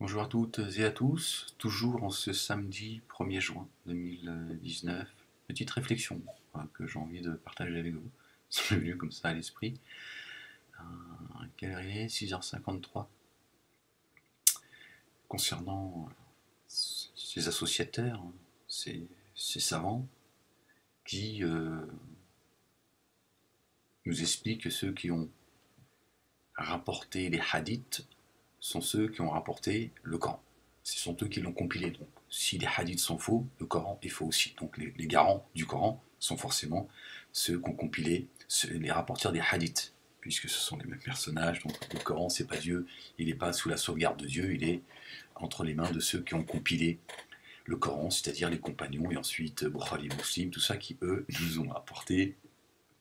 Bonjour à toutes et à tous, toujours en ce samedi 1er juin 2019, petite réflexion que j'ai envie de partager avec vous, ça m'est venu comme ça à l'esprit. Quelle heure il est? 6h53. Concernant ces associateurs, ces savants, qui nous expliquent que ceux qui ont rapporté les hadiths sont ceux qui ont rapporté le Coran. Ce sont eux qui l'ont compilé. Donc, si les hadiths sont faux, le Coran est faux aussi. Donc, les garants du Coran sont forcément ceux qui ont compilé les rapporteurs des hadiths, puisque ce sont les mêmes personnages. Donc, le Coran, c'est pas Dieu. Il n'est pas sous la sauvegarde de Dieu. Il est entre les mains de ceux qui ont compilé le Coran, c'est-à-dire les compagnons, et ensuite Bukhari, Muslim, tout ça qui, eux, nous ont apporté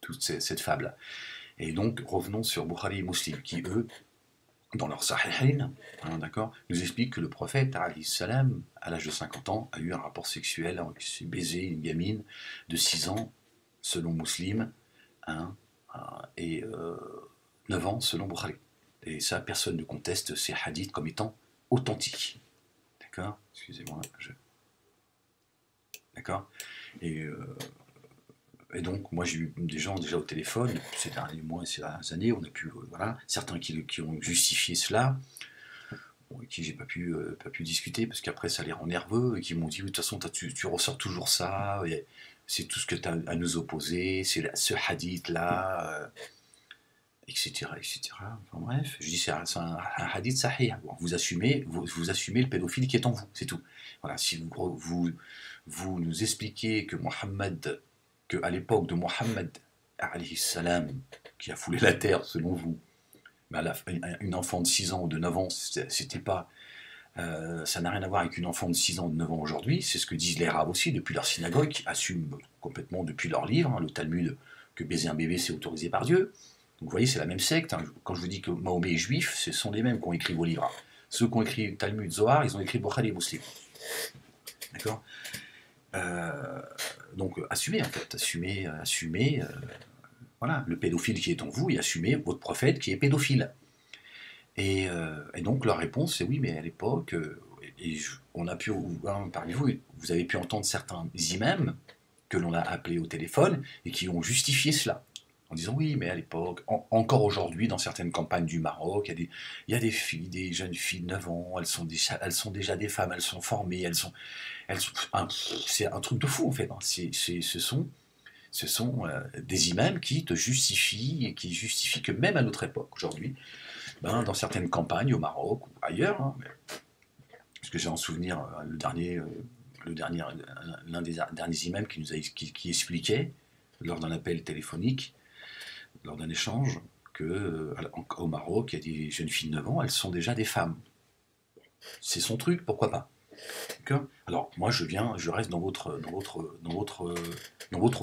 toute cette fable. Et donc, revenons sur Bukhari et Muslim, qui, eux, dans leur Sahihin, d'accord, nous explique que le prophète, alayhi salam, à l'âge de 50 ans, a eu un rapport sexuel, a baisé une gamine de 6 ans, selon Muslim, et 9 ans, selon Bukhari. Et ça, personne ne conteste ces hadiths comme étant authentiques. D'accord? Excusez-moi, D'accord? Et donc, moi j'ai eu des gens déjà au téléphone, ces derniers mois et ces dernières années, on a pu, voilà, certains qui ont justifié cela, avec qui j'ai pas pu discuter, parce qu'après ça les rend nerveux, et qui m'ont dit, de toute façon, tu ressors toujours ça, c'est tout ce que tu as à nous opposer, c'est ce hadith-là, etc., etc. Enfin bref, je dis, c'est un hadith sahih. Bon, vous assumez le pédophile qui est en vous, c'est tout. Voilà, si vous nous expliquez que Mohammed, qu'à l'époque de Mohammed, alayhi salam, qui a foulé la terre, selon vous, mais une enfant de 6 ans ou de 9 ans, c'était pas, ça n'a rien à voir avec une enfant de 6 ans ou de 9 ans aujourd'hui, c'est ce que disent les Arabes aussi, depuis leur synagogue, qui assument complètement depuis leur livre, le Talmud, que baiser un bébé c'est autorisé par Dieu. Donc vous voyez, c'est la même secte. Quand je vous dis que Mahomet est juif, ce sont les mêmes qui ont écrit vos livres. Ceux qui ont écrit Talmud, Zohar, ils ont écrit Bukhari et Muslim. D'accord? Donc assumez, en fait, assumez voilà, le pédophile qui est en vous, et assumez votre prophète qui est pédophile. Et donc leur réponse, c'est oui, mais à l'époque, on a pu, parmi vous, vous avez pu entendre certains imams que l'on a appelés au téléphone et qui ont justifié cela, en disant oui, mais à l'époque, encore aujourd'hui, dans certaines campagnes du Maroc, il y a des filles, des jeunes filles de 9 ans, elles sont déjà des femmes, elles sont formées, c'est un truc de fou en fait. Ce sont des imams qui te justifient, et qui justifient que même à notre époque, aujourd'hui, dans certaines campagnes au Maroc ou ailleurs, parce que j'ai en souvenir l'un des derniers imams qui expliquait, lors d'un appel téléphonique, lors d'un échange, qu'au Maroc, il y a des jeunes filles de 9 ans, elles sont déjà des femmes. C'est son truc, pourquoi pas? Alors, moi, je reste dans votre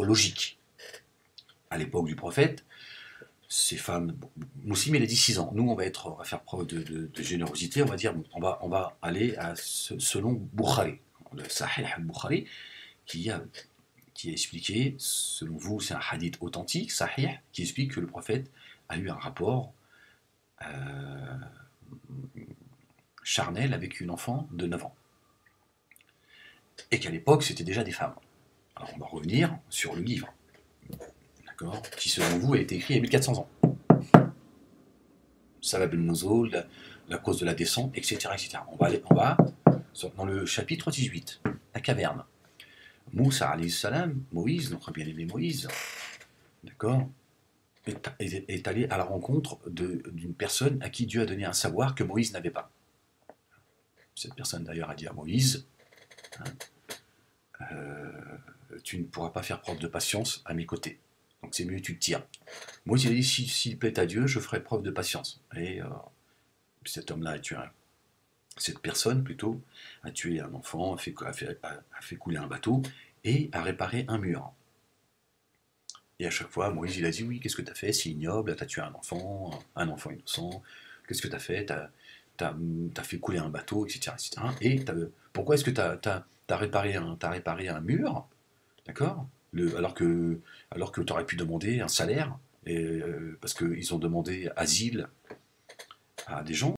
logique. À l'époque du prophète, ces femmes, Moussim, il a dit 6 ans. Nous, on va faire preuve de générosité, on va dire, on va aller selon Bukhari, le Sahih al-Bukhari, qui a expliqué, selon vous, c'est un hadith authentique, Sahih, qui explique que le prophète a eu un rapport charnel avec une enfant de 9 ans. Et qu'à l'époque, c'était déjà des femmes. Alors, on va revenir sur le livre, d'accord, qui, selon vous, a été écrit il y a 1400 ans. Salab al-Nuzul, la cause de la descente, etc., etc. On va dans le chapitre 18, la caverne. Moussa, alayhi salam, Moïse, notre bien-aimé Moïse, d'accord, est allé à la rencontre d'une personne à qui Dieu a donné un savoir que Moïse n'avait pas. Cette personne, d'ailleurs, a dit à Moïse, tu ne pourras pas faire preuve de patience à mes côtés. Donc c'est mieux que tu te tires. Moïse, il a dit, s'il plaît à Dieu, je ferai preuve de patience. Et cet homme-là cette personne plutôt, a tué un enfant, a fait couler un bateau, et a réparé un mur. Et à chaque fois, Moïse, il a dit, oui, qu'est-ce que tu as fait? C'est ignoble, tu as tué un enfant innocent, qu'est-ce que tu as fait? T'as fait couler un bateau, etc. Et pourquoi est-ce que tu as réparé un mur, d'accord, alors que tu aurais pu demander un salaire, parce qu'ils ont demandé asile à des gens.